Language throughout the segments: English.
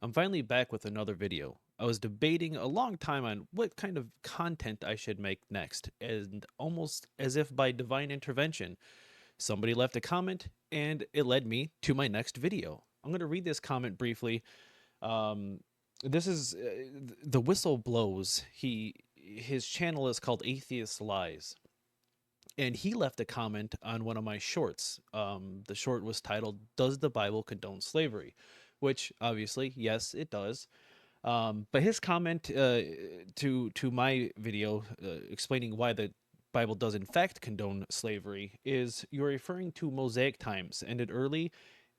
I'm finally back with another video. I was debating a long time on what kind of content I should make next, and almost as if by divine intervention, somebody left a comment and it led me to my next video. I'm going to read this comment briefly. Um, this is the whistle blows. His channel is called Atheists Lies, and he left a comment on one of my shorts. The short was titled "Does the Bible Condone Slavery?" Which obviously, yes, it does. But his comment to my video explaining why the Bible does in fact condone slavery is you're referring to Mosaic times, ended early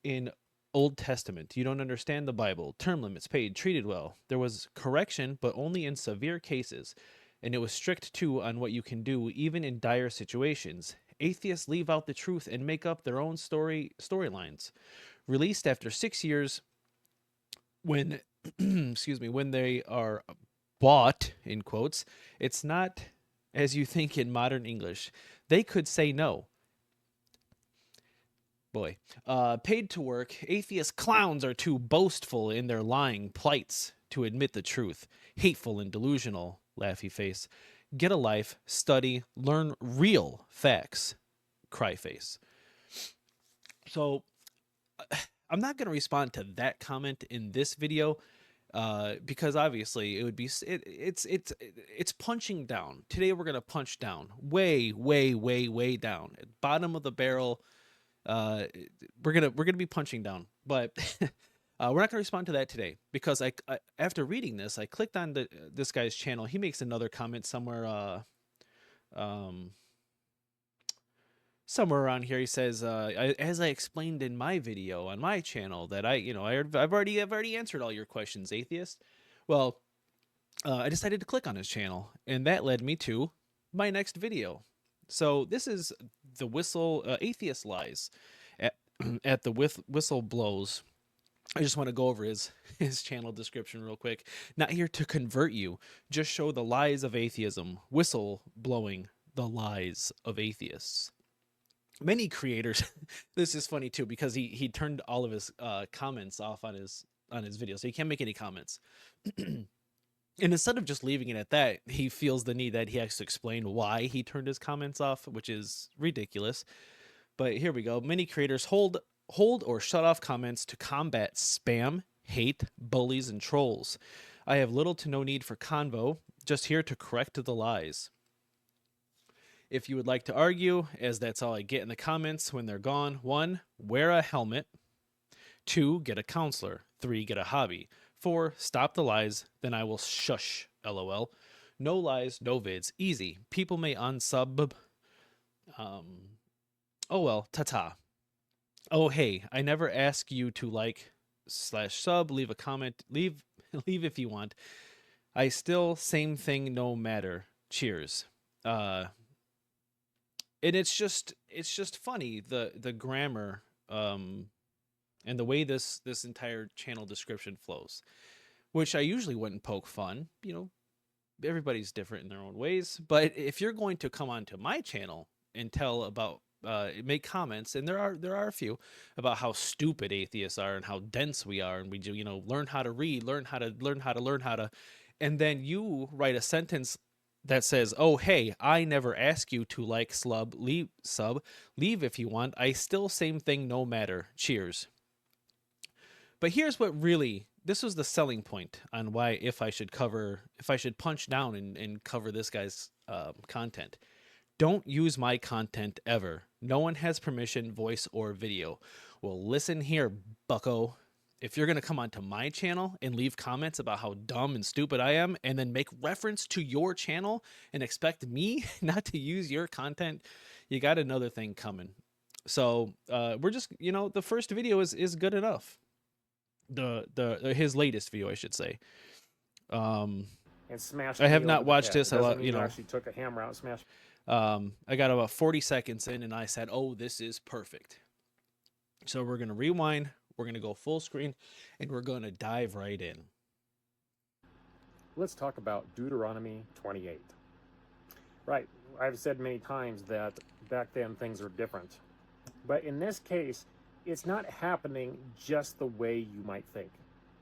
in Old Testament. You don't understand the Bible. Term limits paid, treated well. There was correction, but only in severe cases, and it was strict too on what you can do, even in dire situations. Atheists leave out the truth and make up their own storylines. Released after 6 years, when excuse me, when they are bought in quotes, it's not as you think in modern English. They could say no. Boy, paid to work, atheist clowns are too boastful in their lying plights to admit the truth. Hateful and delusional, laughy face. Get a life, study, learn real facts, cry face. So I'm not going to respond to that comment in this video because obviously it would be it's punching down. Today we're going to punch down, way down, at bottom of the barrel. We're gonna be punching down, but we're not gonna respond to that today because I after reading this, I clicked on this guy's channel. He makes another comment somewhere. Um, Somewhere around here, he says, as I explained in my video on my channel, that I've already answered all your questions, atheist. Well, I decided to click on his channel, and that led me to my next video. So this is the atheist lies at at the whistle blows. I just want to go over his channel description real quick. Not here to convert you, just show the lies of atheism. Whistle blowing the lies of atheists. Many creators, this is funny too because he turned all of his comments off on his video, so he can't make any comments. And instead of just leaving it at that, he feels the need that he has to explain why he turned his comments off, which is ridiculous. But here we go. Many creators hold or shut off comments to combat spam, hate, bullies, and trolls. I have little to no need for convo, just here to correct the lies. If you would like to argue, as that's all I get in the comments when they're gone: 1, wear a helmet. 2, get a counselor. 3, get a hobby. 4, stop the lies, then I will shush, lol. No lies, no vids, easy. People may unsub. Oh well, ta-ta. Oh hey, I never ask you to like/sub, leave a comment, leave if you want. I still same thing no matter. Cheers. And it's just funny the grammar and the way this entire channel description flows, which I usually wouldn't poke fun. Everybody's different in their own ways. But if you're going to come onto my channel and tell about make comments, and there are a few, about how stupid atheists are and how dense we are, and we do learn how to read, learn how to, and then you write a sentence that says, "Oh hey, I never ask you to like, leave if you want. I still same thing no matter. Cheers." But here's what this was the selling point on why if I should punch down and cover this guy's content. Don't use my content ever. No one has permission, voice or video. Well, listen here, bucko. If you're going to come onto my channel and leave comments about how dumb and stupid I am, and then make reference to your channel and expect me not to use your content, you got another thing coming. So we're just, the first video is good enough. His latest video, I should say. And smashed. I have me not over the watched head. this. Doesn't mean you actually took a hammer out and smashed. I got about 40 seconds in, and I said, "Oh, this is perfect." So we're gonna rewind. We're gonna go full screen, and we're gonna dive right in. Let's talk about Deuteronomy 28. Right, I've said many times that back then things are different. But in this case, it's not happening just the way you might think.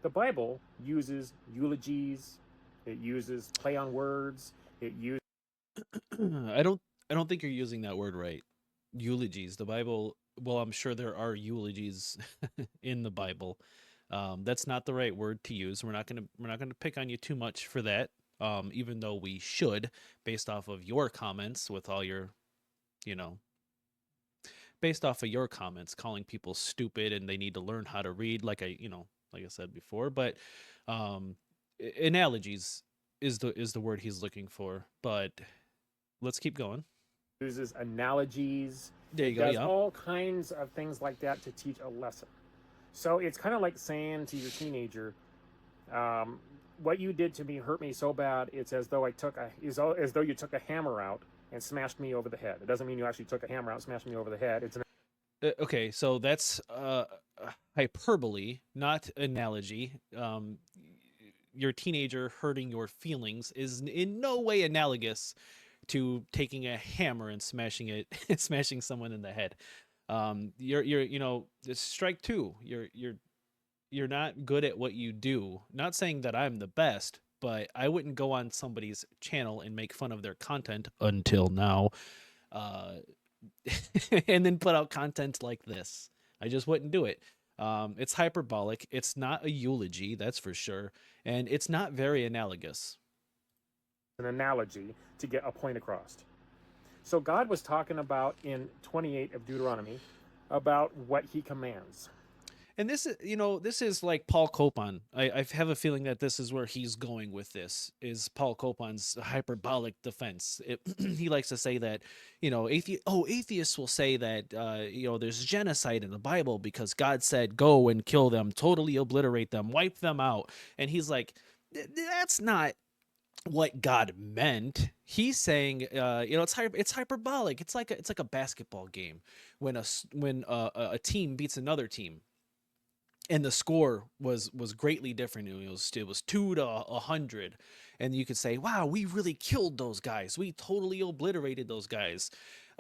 The Bible uses eulogies, it uses play on words, it uses I don't think you're using that word right. Eulogies. The Bible. Well, I'm sure there are eulogies in the Bible. That's not the right word to use. We're not gonna pick on you too much for that. Even though we should, based off of your comments, with all your, you know, based off of your comments, calling people stupid and they need to learn how to read, like I said before. But um, analogies is the word he's looking for. But let's keep going. uses analogies, There you it go. does Yeah. all kinds of things like that to teach a lesson. So it's kind of like saying to your teenager, um, "What you did to me hurt me so bad. It's as though as though you took a hammer out and smashed me over the head. It doesn't mean you actually took a hammer out and smashed me over the head. It's an Okay, so that's hyperbole, not analogy. Your teenager hurting your feelings is in no way analogous to taking a hammer and smashing it, smashing someone in the head. It's strike two. You're not good at what you do. Not saying that I'm the best, but I wouldn't go on somebody's channel and make fun of their content until now. Uh, and then put out content like this. I just wouldn't do it. It's hyperbolic. It's not a eulogy, that's for sure. And it's not very analogous. analogy to get a point across. So God was talking about in 28 of Deuteronomy about what he commands. And this is like Paul Copan. I have a feeling that this is where he's going with this, is Paul Copan's hyperbolic defense. He likes to say that, atheists will say that, there's genocide in the Bible because God said, go and kill them, totally obliterate them, wipe them out. And he's like, that's not what God meant. He's saying, it's hyperbolic. It's like a basketball game when a team beats another team, and the score was greatly different. It was 2-100, and you could say, wow, we really killed those guys, we totally obliterated those guys.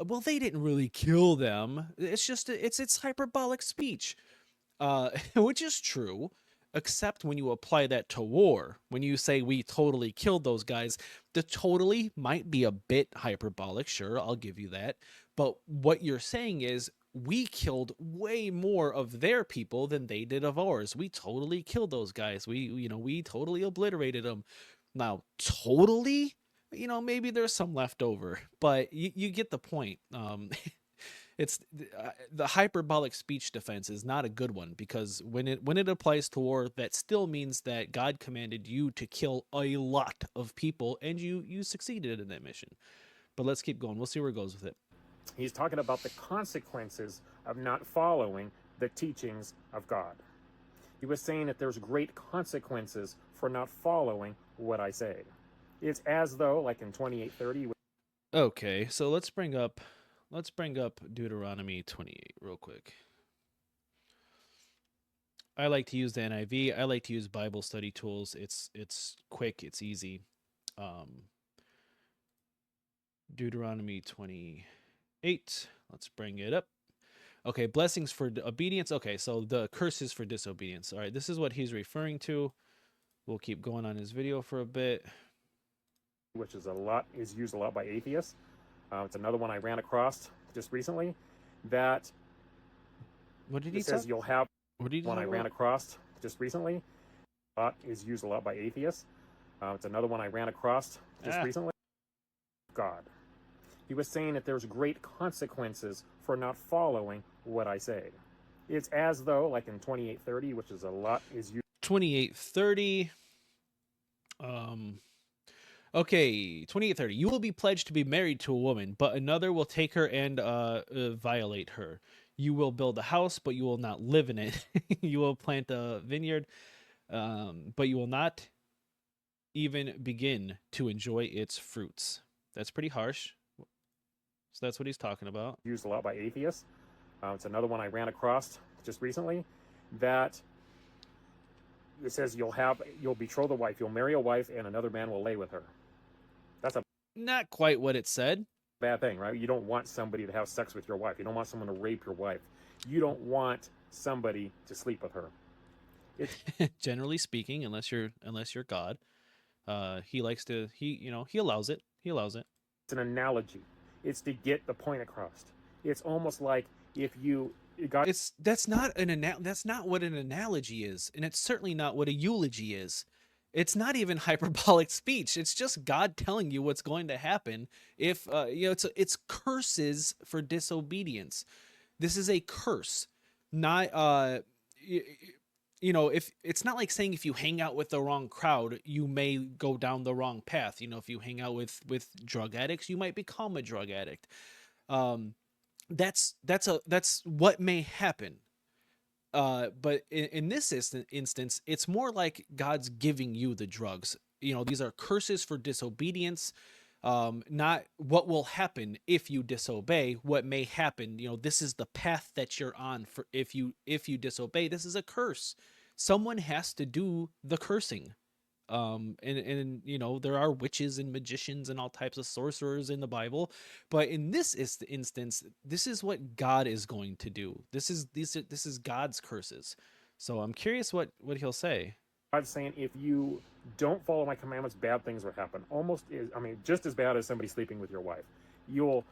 Well, they didn't really kill them. It's hyperbolic speech, which is true, except when you apply that to war. When you say we totally killed those guys, the totally might be a bit hyperbolic, sure, I'll give you that. But what you're saying is we killed way more of their people than they did of ours. We totally killed those guys. We totally obliterated them. Now, totally, maybe there's some left over, but you get the point. It's the hyperbolic speech defense is not a good one, because when it applies to war, that still means that God commanded you to kill a lot of people, and you succeeded in that mission. But let's keep going. We'll see where it goes with it. He's talking about the consequences of not following the teachings of God. He was saying that there's great consequences for not following what I say. It's as though, like in 28:30. Okay, so let's bring up Deuteronomy 28 real quick. I like to use the NIV. I like to use Bible study tools. It's quick, it's easy. Deuteronomy 28. Let's bring it up. Okay, blessings for obedience. Okay, so the curses for disobedience. All right, this is what he's referring to. We'll keep going on his video for a bit. Which is used a lot by atheists. It's another one I ran across just recently. That What did he it says say? you'll have What did he one I talk ran about? across just recently. Is used a lot by atheists. It's another one I ran across just recently. God. He was saying that there's great consequences for not following what I say. It's as though, like in 28:30, which is a lot, is used. 28:30. Okay, 28:30. You will be pledged to be married to a woman, but another will take her and violate her. You will build a house, but you will not live in it. You will plant a vineyard, but you will not even begin to enjoy its fruits. That's pretty harsh. So that's what he's talking about. Used a lot by atheists. It's another one I ran across just recently. That it says you'll betroth a wife, you'll marry a wife, and another man will lay with her. That's a Not quite what it said. bad thing, right? You don't want somebody to have sex with your wife. You don't want someone to rape your wife. You don't want somebody to sleep with her. It's Generally speaking, unless you're God, he likes to he allows it. He allows it. an analogy. It's to get the point across. It's almost like if you got That's not that's not what an analogy is, and it's certainly not what a eulogy is. It's not even hyperbolic speech. It's just God telling you what's going to happen if it's curses for disobedience. This is a curse, not if it's not like saying if you hang out with the wrong crowd, you may go down the wrong path. If you hang out with drug addicts, you might become a drug addict. That's what may happen. But in this instance, it's more like God's giving you the drugs. These are curses for disobedience, not what will happen if you disobey. What may happen. This is the path that you're on for if you disobey. This is a curse. Someone has to do the cursing. And there are witches and magicians and all types of sorcerers in the Bible, but in this instance, this is what God is going to do. This is God's curses. So I'm curious what he'll say. God's saying, if you don't follow my commandments, bad things will happen. Just as bad as somebody sleeping with your wife. You'll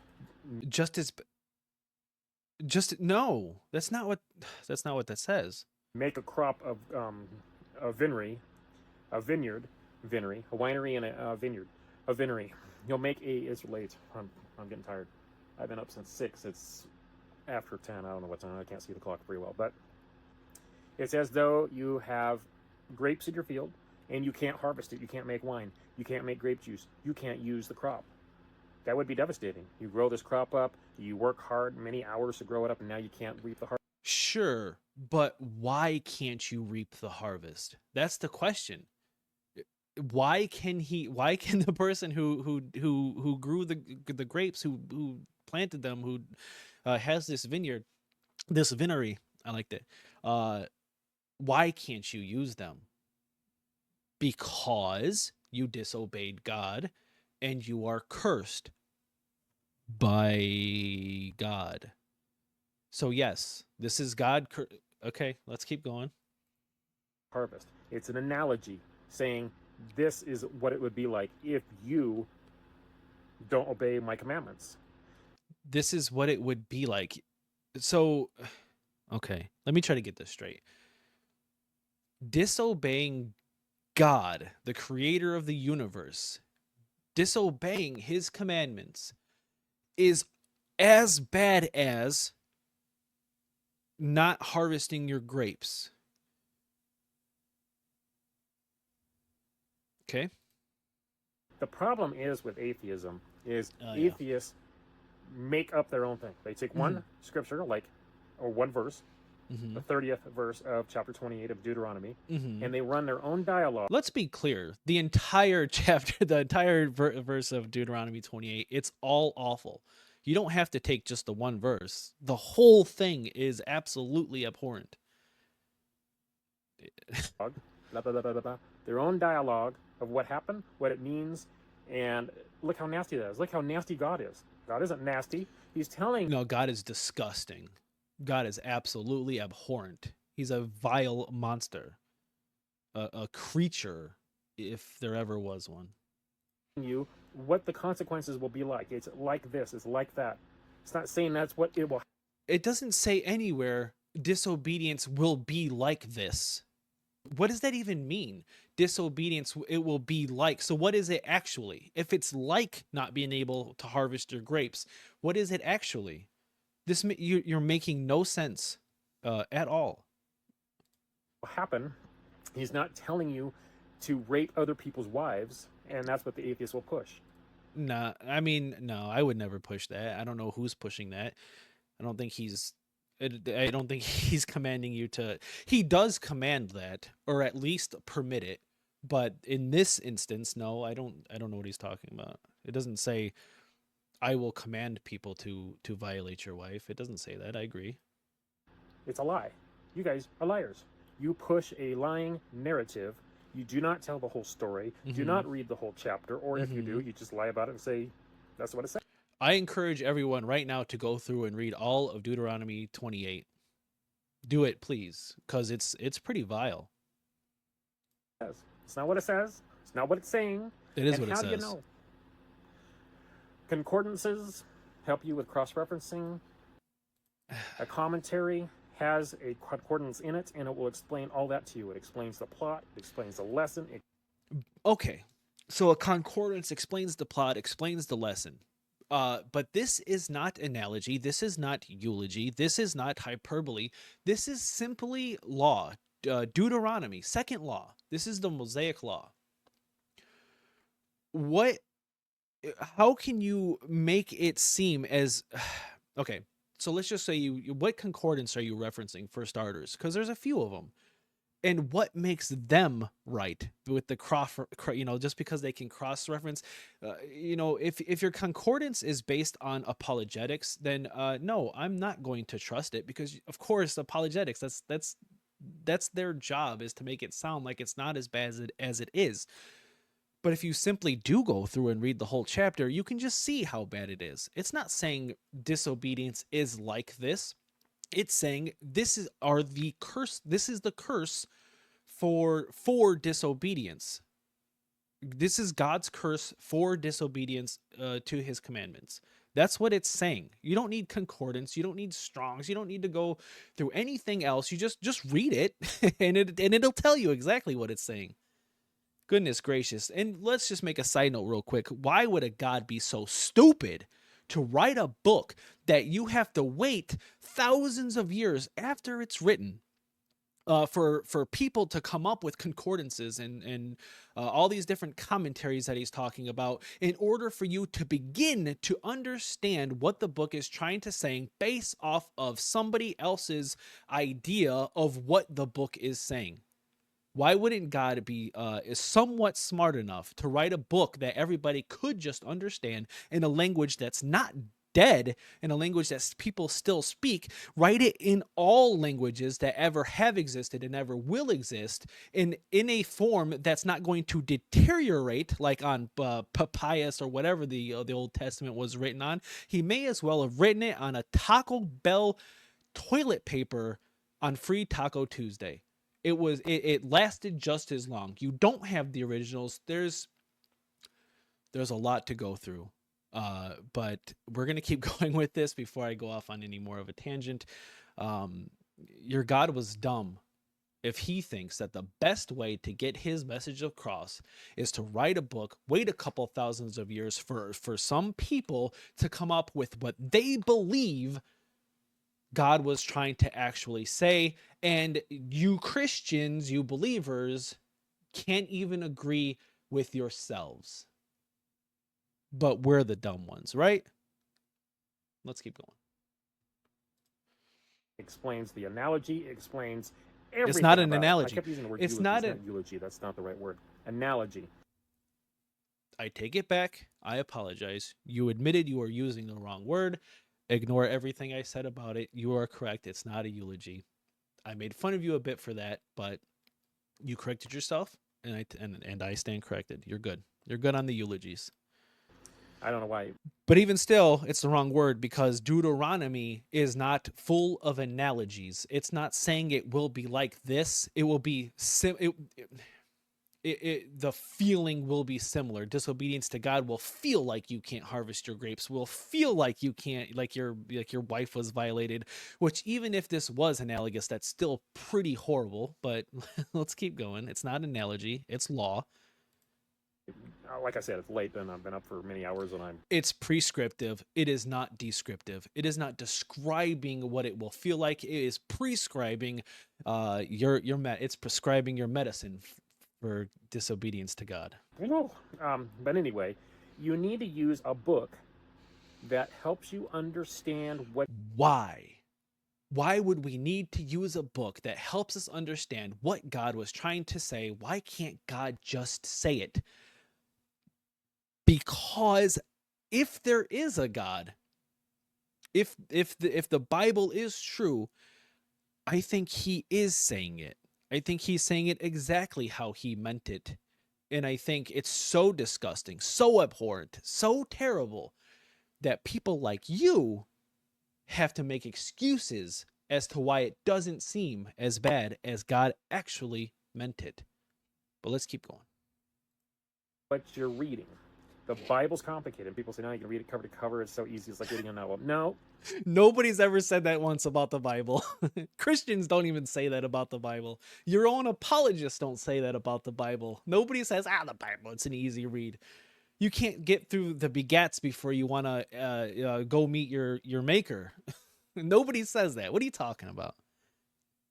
no, that's not what that says. make a crop of a winery, a winery and a vineyard, a vinery. You'll make it's late. I'm getting tired. I've been up since 6. It's after 10. I don't know what time. I can't see the clock pretty well. But it's as though you have grapes in your field and you can't harvest it. You can't make wine. You can't make grape juice. You can't use the crop. That would be devastating. You grow this crop up. You work hard, many hours to grow it up, and now you can't reap the harvest. Sure, but why can't you reap the harvest? That's the question. Why can the person who grew the grapes, who planted them, who has this vineyard, this vinery, I liked it. Why can't you use them? Because you disobeyed God and you are cursed by God. So yes, this is God. Okay, let's keep going. Harvest. It's an analogy saying this is what it would be like if you don't obey my commandments. This is what it would be like. So, okay, let me try to get this straight. Disobeying God, the creator of the universe, disobeying his commandments is as bad as not harvesting your grapes. Okay. The problem is with atheism is Yeah. atheists make up their own thing. They take one scripture, or one verse, the 30th verse of chapter 28 of Deuteronomy, and they run their own dialogue. Let's be clear. The entire chapter, the entire verse of Deuteronomy 28, it's all awful. You don't have to take just the one verse. The whole thing is absolutely abhorrent. Blah, blah, blah, blah, blah. Their own dialogue of what happened, what it means, and look how nasty that is. Look how nasty God is. God isn't nasty. He's telling... No, God is disgusting. God is absolutely abhorrent. He's a vile monster. A creature, if there ever was one. You what the consequences will be like. It's like this. It's like that. It's not saying that's what it will... It doesn't say anywhere disobedience will be like this. What does that even mean? Disobedience, it will be like. So what is it actually? If it's like not being able to harvest your grapes, what is it actually? You're making no sense at all. Will happen. He's not telling you to rape other people's wives, and that's what the atheists will push. Nah, I mean, no, I would never push that. I don't know who's pushing that. I don't think he's commanding you to. He does command that, or at least permit it. But in this instance, no, I don't know what he's talking about. It doesn't say, I will command people to violate your wife. It doesn't say that. I agree. It's a lie. You guys are liars. You push a lying narrative. You do not tell the whole story. Do not read the whole chapter. Or if you do, you just lie about it and say, that's what it says. I encourage everyone right now to go through and read all of Deuteronomy 28. Do it, please, because it's pretty vile. says. It's not what it says. It's not what it's saying. It is And what it how do you says. know? Concordances help you with cross-referencing. A commentary has a concordance in it, and it will explain all that to you. It explains the plot. It explains the lesson. Okay, so a concordance explains the plot, explains the lesson. But this is not analogy. This is not eulogy. This is not hyperbole. This is simply law. Deuteronomy, second law. This is the Mosaic law. What? How can you make it seem as? Okay, so let's just say what concordance are you referencing for starters? Because there's a few of them. And what makes them right with the just because they can cross reference, if your concordance is based on apologetics, then no, I'm not going to trust it, because of course apologetics, that's their job, is to make it sound like it's not as bad as it is. But if you simply do go through and read the whole chapter, you can just see how bad it is. It's not saying disobedience is like this. It's saying this is the curse for disobedience. This is God's curse for disobedience to his commandments. That's what it's saying. You don't need concordance. You don't need Strongs. You don't need to go through anything else. You just read it, and it'll tell you exactly what it's saying. Goodness gracious. And let's just make a side note real quick. Why would a God be so stupid to write a book that you have to wait thousands of years after it's written for people to come up with concordances and all these different commentaries that he's talking about, in order for you to begin to understand what the book is trying to say based off of somebody else's idea of what the book is saying? Why wouldn't God be somewhat smart enough to write a book that everybody could just understand in a language that's not dead, in a language that people still speak? Write it in all languages that ever have existed and ever will exist, in a form that's not going to deteriorate, like on papyrus or whatever the Old Testament was written on. He may as well have written it on a Taco Bell toilet paper on Free Taco Tuesday. It lasted just as long. You don't have the originals. There's a lot to go through. But we're going to keep going with this before I go off on any more of a tangent. Your God was dumb if he thinks that the best way to get his message across is to write a book, wait a couple thousands of years for some people to come up with what they believe God was trying to actually say, and you Christians, you believers, can't even agree with yourselves. But we're the dumb ones, right? Let's keep going. Explains the analogy. Explains everything. It's not an about analogy. It. I kept using the word it's eulogy. not it's not eulogy. That's not the right word. Analogy. I take it back. I apologize. You admitted you were using the wrong word. Ignore everything I said about it. You are correct. It's not a eulogy. I made fun of you a bit for that, but you corrected yourself, and I stand corrected. You're good. You're good on the eulogies. I don't know why. But even still, it's the wrong word, because Deuteronomy is not full of analogies. It's not saying it will be like this. It will be the feeling will be similar. Disobedience to God will feel like you can't harvest your grapes, will feel like you can't, like your wife was violated, which, even if this was analogous, that's still pretty horrible. But let's keep going. It's not analogy, it's law. Like I said, it's late and I've been up for many hours, and It's prescriptive. It is not descriptive. It is not describing what it will feel like. It is prescribing it's prescribing your medicine for disobedience to God. I know. But anyway, you need to use a book that helps you understand what. Why? Why would we need to use a book that helps us understand what God was trying to say? Why can't God just say it? Because if there is a God, if the Bible is true, I think he is saying it. I think he's saying it exactly how he meant it. And I think it's so disgusting, so abhorrent, so terrible that people like you have to make excuses as to why it doesn't seem as bad as God actually meant it. But let's keep going. what you're reading. The Bible's complicated. People say, no, you can read it cover to cover. It's so easy. It's like reading a novel. No. Nobody's ever said that once about the Bible. Christians don't even say that about the Bible. Your own apologists don't say that about the Bible. Nobody says, the Bible, it's an easy read. You can't get through the begats before you want to go meet your maker. Nobody says that. What are you talking about?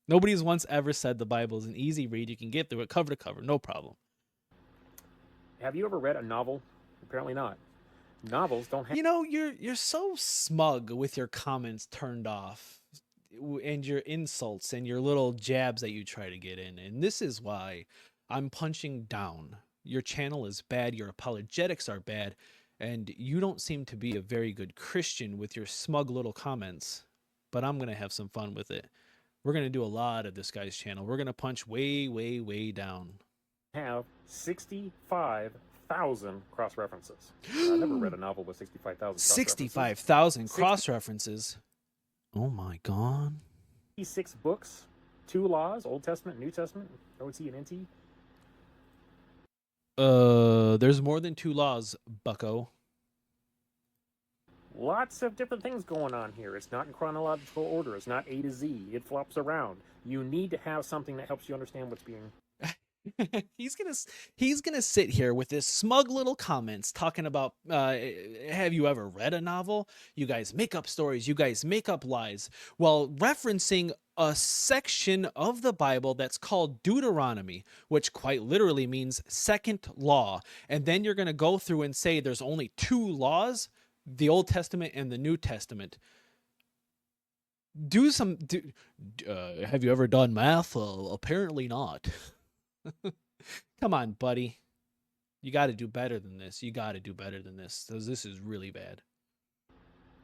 Nobody's once ever said the Bible is an easy read. You can get through it cover to cover, no problem. Have you ever read a novel? Apparently not. Novels don't have... You're so smug with your comments turned off and your insults and your little jabs that you try to get in. And this is why I'm punching down. Your channel is bad. Your apologetics are bad. And you don't seem to be a very good Christian with your smug little comments. But I'm going to have some fun with it. We're going to do a lot of this guy's channel. We're going to punch way, way, way down. Have 65,000 cross-references. I never read a novel with 65,000 cross-references. 65,000 cross-references? Oh my God. 6 books, 2 laws, Old Testament, New Testament, OT and NT. There's more than 2 laws, bucko. Lots of different things going on here. It's not in chronological order. It's not A to Z. It flops around. You need to have something that helps you understand what's being... He's gonna sit here with his smug little comments talking about have you ever read a novel? You guys make up stories, you guys make up lies, while referencing a section of the Bible that's called Deuteronomy, which quite literally means second law. And then you're gonna go through and say there's only 2 laws, the Old Testament and the New Testament. Have you ever done math? Apparently not. Come on, buddy. You got to do better than this. You got to do better than this, because this is really bad.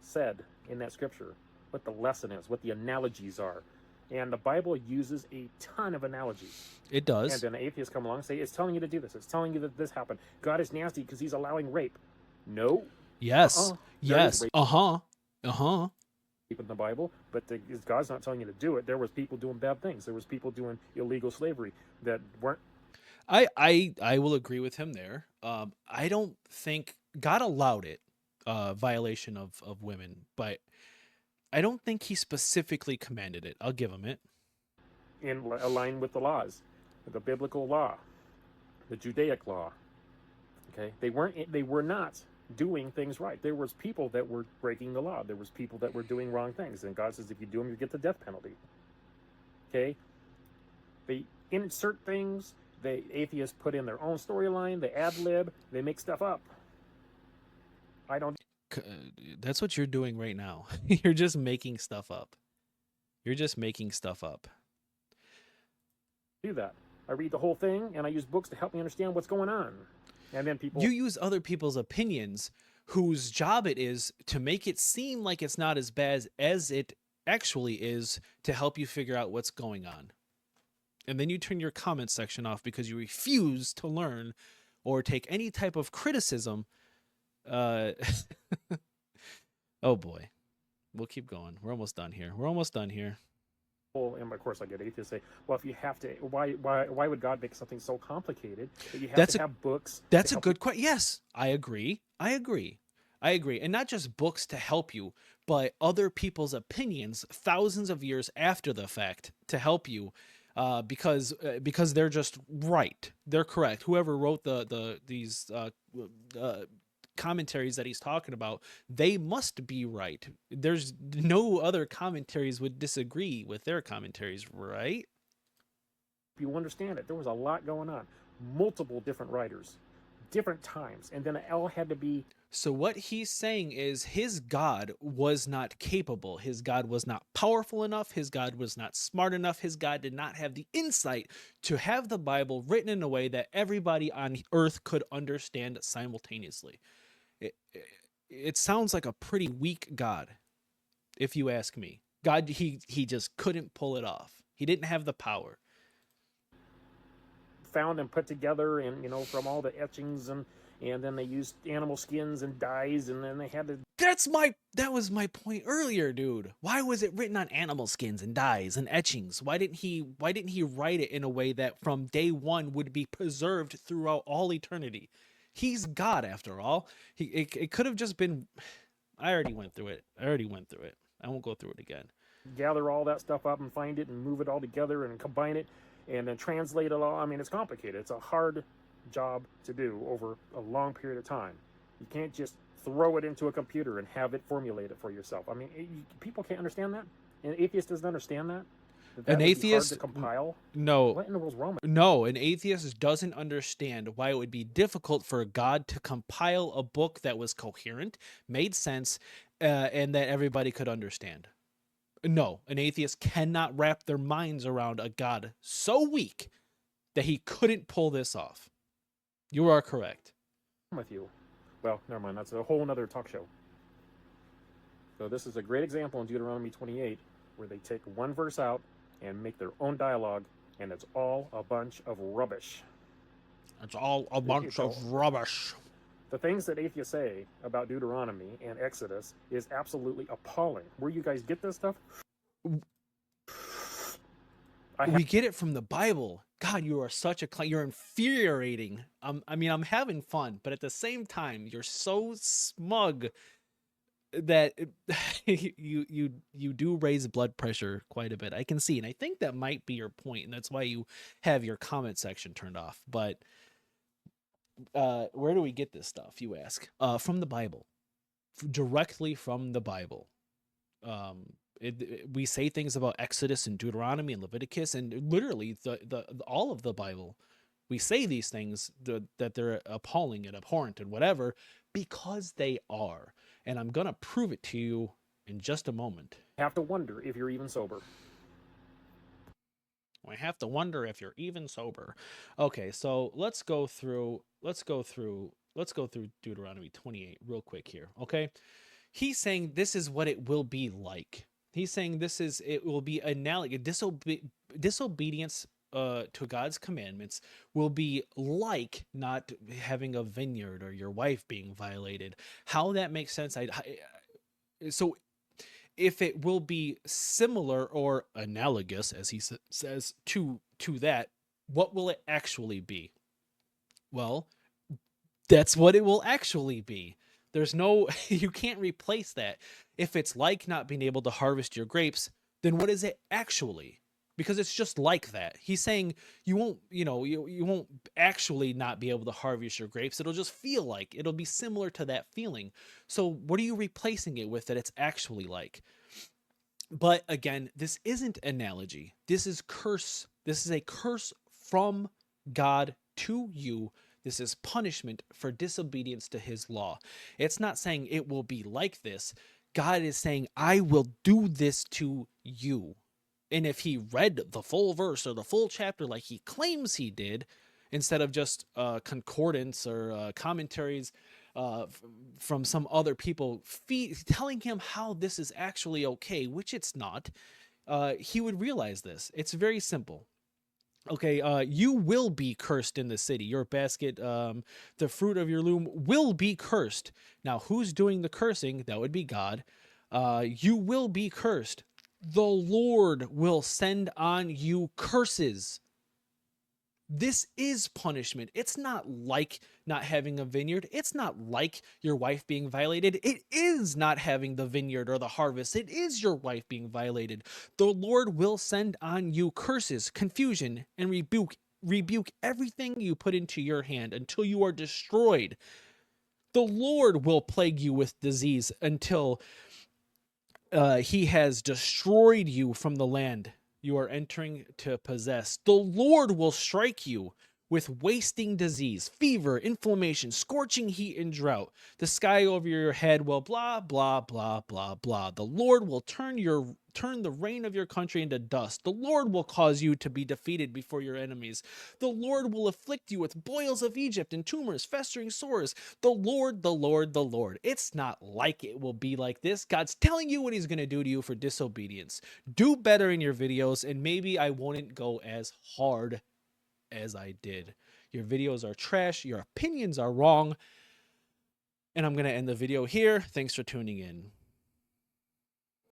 Said in that scripture, what the lesson is, what the analogies are. And the Bible uses a ton of analogies. It does. And then atheists come along and say, it's telling you to do this. It's telling you that this happened. God is nasty because he's allowing rape. No. Yes. Yes. Uh-huh. Uh-huh. In the Bible, but God's not telling you to do it. There was people doing bad things. There was people doing illegal slavery that weren't... I will agree with him there. I don't think God allowed it, violation of women, but I don't think he specifically commanded it. I'll give him it. In line with the laws, the biblical law, the Judaic law. Okay, they were not doing things right. There was people that were breaking the law. There was people that were doing wrong things, and God says if you do them, you get the death penalty. Okay, they insert things. The atheists put in their own storyline. They ad-lib. They make stuff up. I don't... That's what you're doing right now. You're just making stuff up. You're just making stuff up. Do that. I read the whole thing, and I use books to help me understand what's going on. And then people... You use other people's opinions whose job it is to make it seem like it's not as bad as it actually is to help you figure out what's going on. And then you turn your comment section off because you refuse to learn or take any type of criticism. Oh boy. We'll keep going. We're almost done here. We're almost done here. And of course I get atheists say, well, if you have to, why would God make something so complicated that you have to have books? That's a good question. Yes, I agree. And not just books to help you, but other people's opinions thousands of years after the fact to help you, because they're just right. They're correct. Whoever wrote these commentaries that he's talking about, they must be right. There's no other commentaries would disagree with their commentaries, right? You understand it. There was a lot going on. Multiple different writers, different times, and then it all had to be... So what he's saying is his God was not capable. His God was not powerful enough. His God was not smart enough. His God did not have the insight to have the Bible written in a way that everybody on earth could understand simultaneously. It sounds like a pretty weak God, if you ask me. God, he just couldn't pull it off. He didn't have the power. found and put together, and from all the etchings, and then they used animal skins and dyes, and then they had to. That was my point earlier, dude. Why was it written on animal skins and dyes and etchings? Why didn't he write it in a way that from day one would be preserved throughout all eternity? He's God after all. It could have just been. I already went through it. I won't go through it again. Gather all that stuff up and find it and move it all together and combine it and then translate it all. I mean, it's complicated. It's a hard job to do over a long period of time. You can't just throw it into a computer and have it formulate it for yourself. I mean, people can't understand that. An atheist doesn't understand that. An atheist hard to compile. No. What in the world's wrong with No, an atheist doesn't understand why it would be difficult for God to compile a book that was coherent, made sense, and that everybody could understand. No, an atheist cannot wrap their minds around a God so weak that he couldn't pull this off. You are correct. with you? Well, never mind. That's a whole other talk show. So this is a great example in Deuteronomy 28 where they take one verse out and make their own dialogue, and it's all a bunch of rubbish. It's all a bunch of rubbish. The things that atheists say about Deuteronomy and Exodus is absolutely appalling. Where you guys get this stuff? We get it from the Bible. God, you are such a you're infuriating. I mean, I'm having fun, but at the same time, you're so smug that you do raise blood pressure quite a bit. I can see, and I think that might be your point, and that's why you have your comment section turned off. But where do we get this stuff, you ask? From the Bible, directly from the Bible. We say things about Exodus and Deuteronomy and Leviticus, and literally the all of the Bible. We say these things that they're appalling and abhorrent and whatever because they are. And I'm going to prove it to you in just a moment. I have to wonder if you're even sober. I have to wonder if you're even sober. Okay, so let's go through Deuteronomy 28 real quick here, okay? He's saying this is what it will be like. He's saying it will be analogous. Disobedience to God's commandments will be like not having a vineyard or your wife being violated. How that makes sense? So if it will be similar or analogous, as he says, to that, what will it actually be? Well, that's what it will actually be. There's no, you can't replace that. If it's like not being able to harvest your grapes, then what is it actually? Because it's just like that. He's saying you won't, you won't actually not be able to harvest your grapes. It'll just feel like, it'll be similar to that feeling. So what are you replacing it with that it's actually like? But again, this isn't analogy. This is curse. This is a curse from God to you. This is punishment for disobedience to his law. It's not saying it will be like this. God is saying, I will do this to you. And if he read the full verse or the full chapter like he claims he did, instead of just concordance or commentaries from some other people telling him how this is actually okay, which it's not, he would realize this. It's very simple. Okay, you will be cursed in the city. Your basket, the fruit of your loom will be cursed. Now, who's doing the cursing? That would be God. You will be cursed. The Lord will send on you curses. This is punishment. It's not like not having a vineyard. It's not like your wife being violated. It is not having the vineyard or the harvest. It is your wife being violated. The Lord will send on you curses, confusion, and rebuke everything you put into your hand until you are destroyed. The Lord will plague you with disease until he has destroyed you from the land you are entering to possess. The Lord will strike you with wasting disease, fever, inflammation, scorching heat, and drought. The sky over your head will blah, blah, blah, blah, blah. The Lord will turn the rain of your country into dust. The Lord will cause you to be defeated before your enemies. The Lord will afflict you with boils of Egypt and tumors, festering sores. The Lord, the Lord, the Lord. It's not like it will be like this. God's telling you what he's going to do to you for disobedience. Do better in your videos, and maybe I won't go as hard as I did. Your videos are trash. Your opinions are wrong. And I'm going to end the video here. Thanks for tuning in.